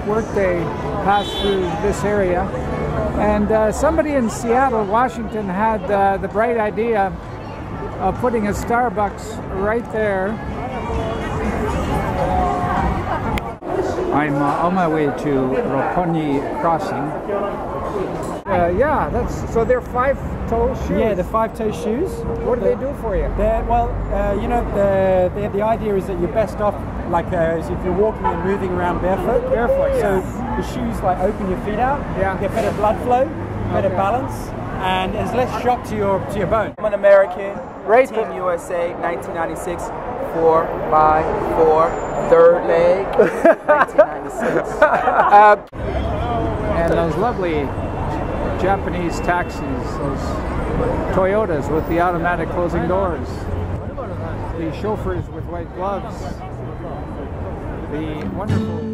workday passed through this area, and somebody in Seattle, Washington had the bright idea of putting a Starbucks right there. I'm on my way to Roppongi Crossing. Yeah, so they're five-toe shoes. Yeah, the five-toe shoes. What do they do for you? Well, you know, the idea is that you're best off like if you're walking and moving around barefoot. Barefoot, yeah. So the shoes like open your feet out. Yeah. You get better blood flow, better balance, and there's less shock to your bone. I'm an American. Right. Team USA, 1996. 4x4, third leg, 1996. And those lovely Japanese taxis, those Toyotas with the automatic closing doors, the chauffeurs with white gloves, the wonderful...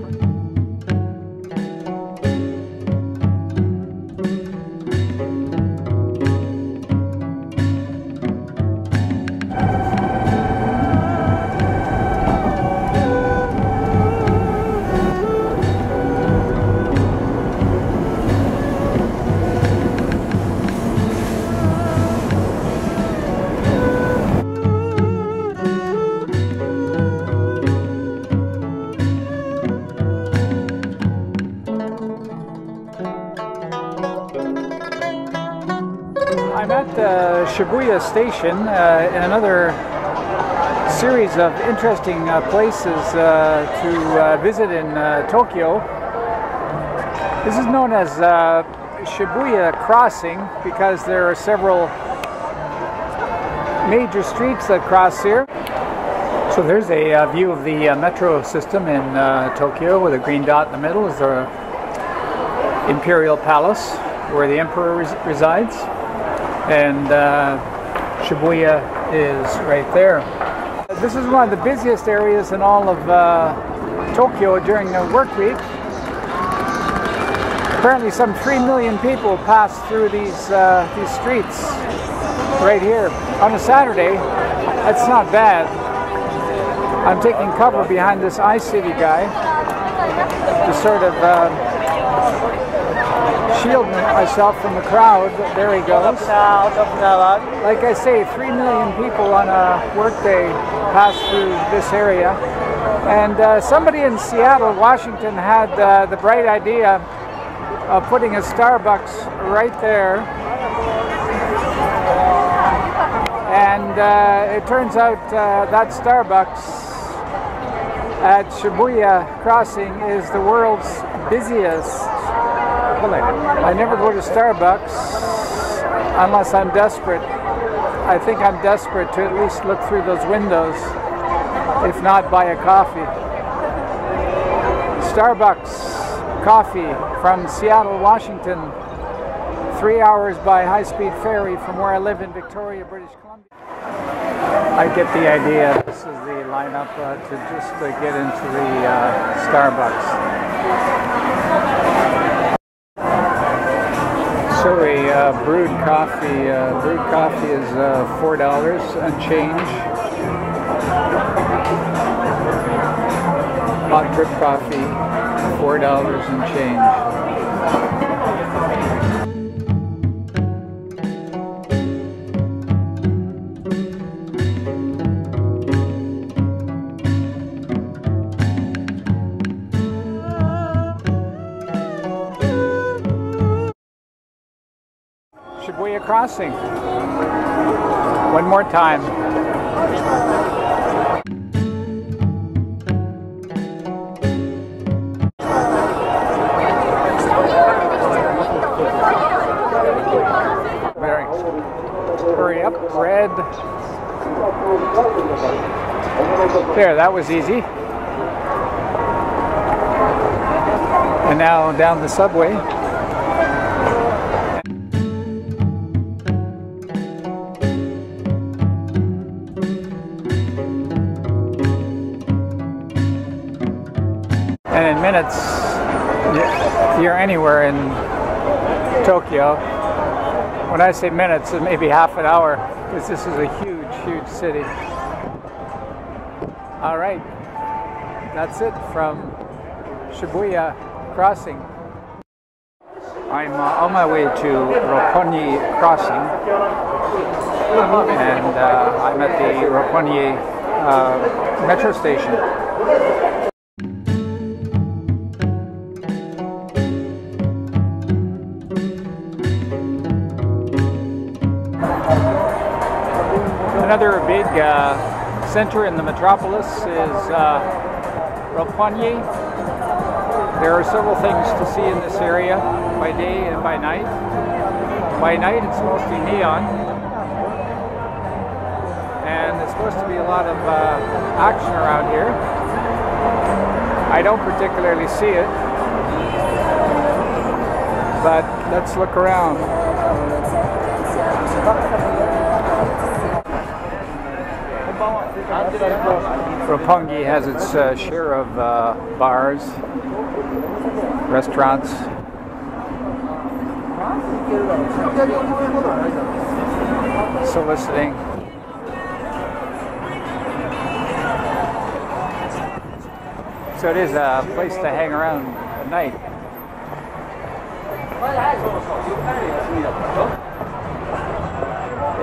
I'm at Shibuya Station in another series of interesting places to visit in Tokyo. This is known as Shibuya Crossing because there are several major streets that cross here. So there's a view of the metro system in Tokyo with a green dot in the middle is the Imperial Palace where the Emperor resides. And Shibuya is right there. This is one of the busiest areas in all of Tokyo during the work week. Apparently some 3 million people pass through these streets right here. On a Saturday, that's not bad. I'm taking cover behind this iCity guy to sort of shield myself from the crowd. There he goes. Like I say, 3 million people on a workday pass through this area. And somebody in Seattle, Washington had the bright idea of putting a Starbucks right there. And it turns out that Starbucks at Shibuya Crossing is the world's busiest. I never go to Starbucks unless I'm desperate. I think I'm desperate to at least look through those windows, if not buy a coffee. Starbucks coffee from Seattle, Washington, 3 hours by high-speed ferry from where I live in Victoria, British Columbia. I get the idea. This is the lineup to just get into the Starbucks. So a brewed coffee is $4 and change. Hot drip coffee, $4 and change. Shibuya Crossing. One more time. Hurry up, red. There, that was easy. And now down the subway. And in minutes, you're anywhere in Tokyo. When I say minutes, it may be half an hour, because this is a huge, huge city. All right, that's it from Shibuya Crossing. I'm on my way to Roppongi Crossing, and I'm at the Roppongi metro station. Another big center in the metropolis is Roppongi. There are several things to see in this area by day and by night. By night it's mostly neon, and there's supposed to be a lot of action around here. I don't particularly see it, but let's look around. Roppongi has its share of bars, restaurants, soliciting. So it is a place to hang around at night.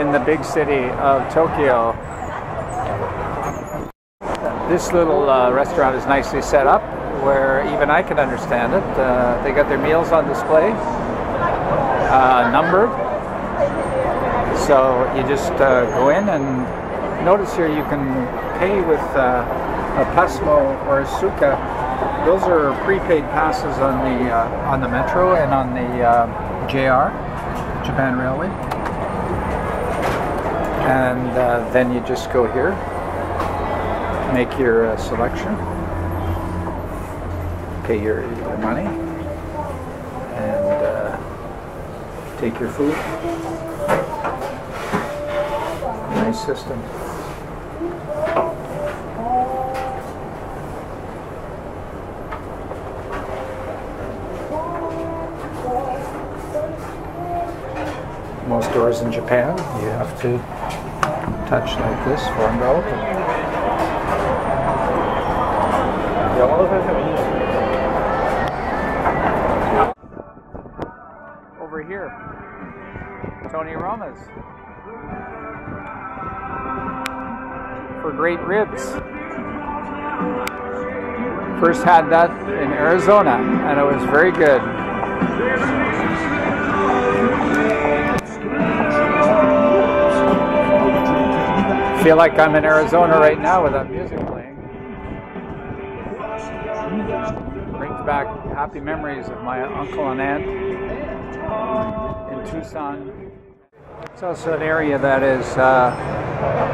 In the big city of Tokyo. This little restaurant is nicely set up where even I can understand it. They got their meals on display, numbered. So you just go in, and notice here you can pay with a pasmo or a suka. Those are prepaid passes on the metro and on the JR, Japan Railway. And then you just go here. Make your selection, pay your money, and take your food. Nice system. Most doors in Japan, you have to touch like this for them to open. Over here, Tony Roma's for great ribs. First had that in Arizona, and it was very good. Feel like I'm in Arizona right now with that music playing. Brings back happy memories of my uncle and aunt in Tucson. It's also an area that is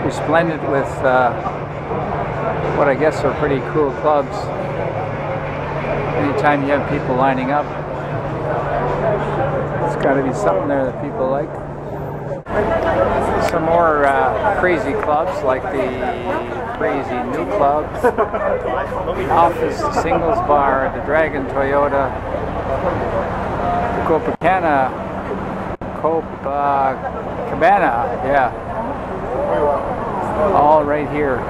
resplendent with what I guess are pretty cool clubs. Anytime you have people lining up, it's got to be something there that people like. Some more crazy clubs like the Crazy New Club, Office, the Singles Bar, the Dragon Toyota, the Cabana, yeah, all right here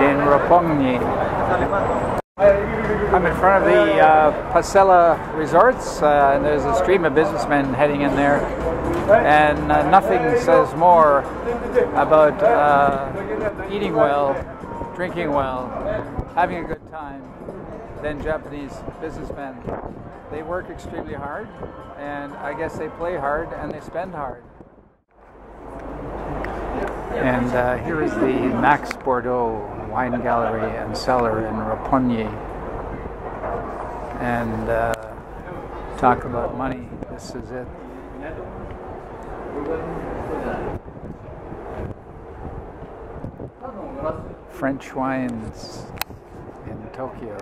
in Roppongi. I'm in front of the Pasella Resorts, and there's a stream of businessmen heading in there, and nothing says more about eating well, drinking well, having a good time than Japanese businessmen. They work extremely hard, and I guess they play hard and they spend hard. And here is the Max Bordeaux Wine Gallery and Cellar in Roppongi. And talk about money, this is it. French wines in Tokyo.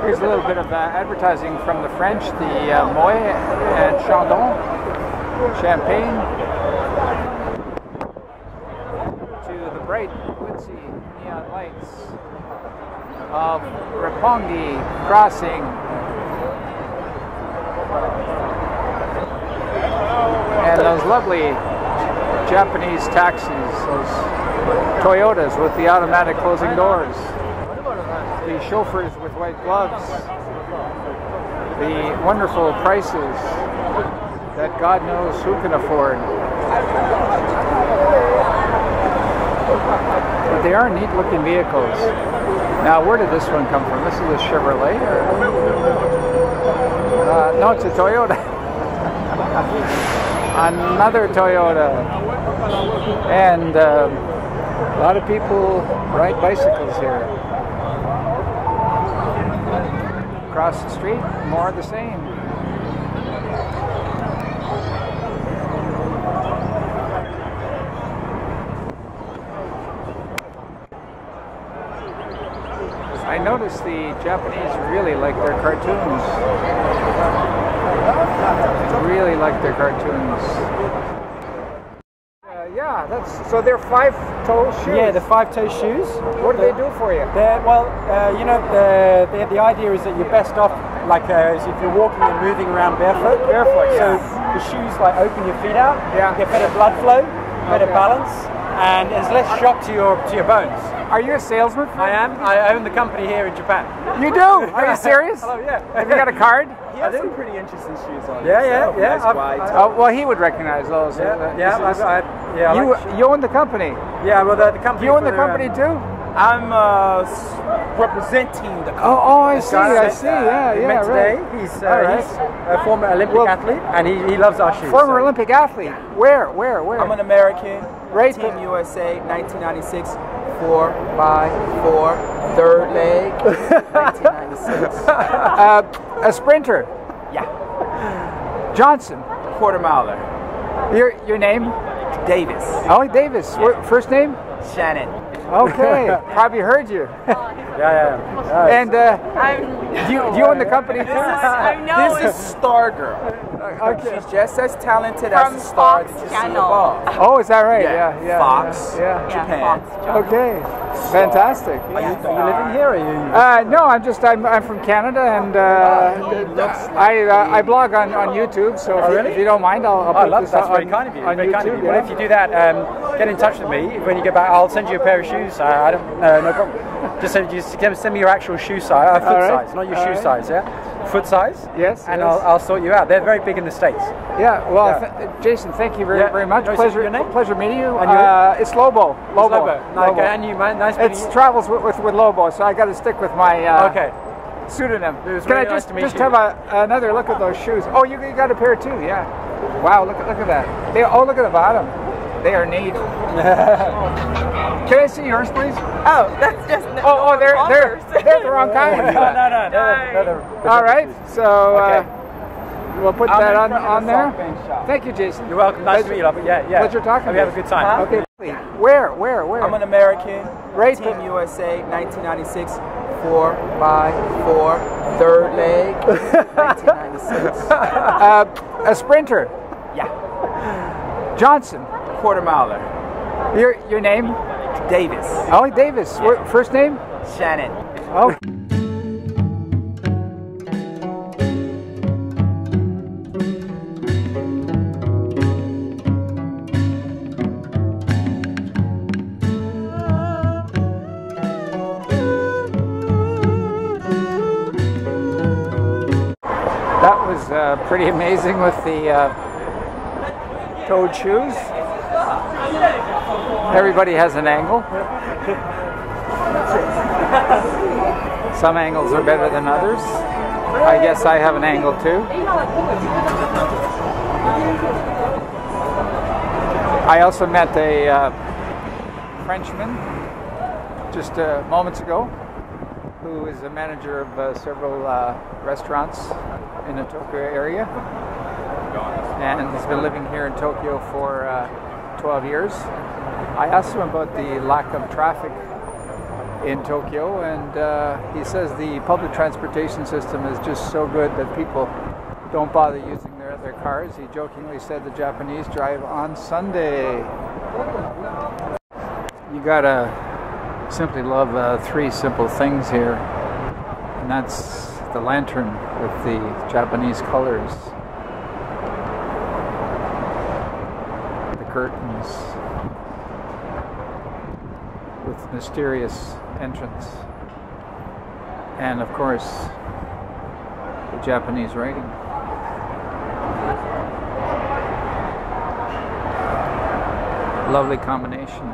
Here's a little bit of advertising from the French, the Moet and Chandon champagne, to the bright, glitzy neon lights of Roppongi Crossing. lovely Japanese taxis, those Toyotas with the automatic closing doors, the chauffeurs with white gloves, the wonderful prices that God knows who can afford. But they are neat looking vehicles. Now, where did this one come from? This is a Chevrolet? No, it's a Toyota. Another Toyota. And a lot of people ride bicycles here. Across the street, more of the same. I noticed the Japanese really like their cartoons. Really like their cartoons. Yeah, that's so. They're 5-toe shoes. Yeah, the 5-toe shoes. What do they do for you? You know, the idea is that you're best off like if you're walking and moving around barefoot. Barefoot, So yeah. the shoes like open your feet out. Yeah. Get better blood flow, better balance, and there's less shock to your bones. Are you a salesman? I am. I own the company here in Japan. You do? Are you serious? Hello, yeah. Have you got a card? He has some pretty interesting shoes on. Yeah. Nice white. Oh, well, he would recognize those. You own the company. Yeah, well, the company. You own the company too? I'm representing the company. Oh, I see. Yeah, Met today. right. He's a former Olympic athlete, and he loves our shoes. Former Olympic athlete. Where? I'm an American. Right. Team USA, 1996. 4x4, third leg, 1996. A sprinter. Yeah. Johnson. Quarter miler. Your name? Davis. Oh, Davis. First name? Shannon. Okay. Probably heard you. Yeah. And do you own the company too? I know. This is Stargirl. Okay. She's just as talented From as the star Fox that you see Channel. above. Oh, is that right? Yeah. Fox. Yeah. Japan. Okay. Fantastic. Are you living here? Or are you? No, I'm from Canada, and I blog on YouTube. So if you don't mind, I'll put love this that's on, very kind of you. on Very YouTube. kind of you. Yeah. Well, if you do that, get in touch with me when you get back. I'll send you a pair of shoes. I don't, no problem. Just send me your actual shoe size, foot size, not your shoe size. Yeah, foot size. Yes. And I'll sort you out. They're very big in the States. Yeah. Well, Jason, thank you very much. No, Pleasure. your name? Pleasure meeting you. And It's Lobo. Lobo. Okay, and you, man. Nice meeting you. It travels with Lobo, so I got to stick with my Okay. pseudonym. It was Can really I nice just to meet just you. have another look at those shoes? Oh, you got a pair too, yeah. Wow, look at that. Look at the bottom. They are neat. Can I see yours, please? Oh, that's just. They're the wrong kind. No. They're All right, so we'll put that on there. Shop. Thank you, Jason. You're welcome. Nice to meet you, love. Yeah. Pleasure talking Hope to you you. have a good time. Okay. Where? I'm an American. Right. Team USA, 1996. 4x4, third leg, 1996. A sprinter. Yeah. Johnson. Quarter miler. Your name? Davis. Oh, Davis. First name? Shannon. Oh. That was pretty amazing with the toed shoes. Everybody has an angle. Some angles are better than others. I guess I have an angle too. I also met a Frenchman just moments ago who is a manager of several restaurants in the Tokyo area, and has been living here in Tokyo for 12 years. I asked him about the lack of traffic in Tokyo, and he says the public transportation system is just so good that people don't bother using their cars. He jokingly said the Japanese drive on Sunday. You gotta simply love three simple things here, and that's the lantern with the Japanese colors, palace with mysterious entrance, and of course the Japanese writing. Lovely combination.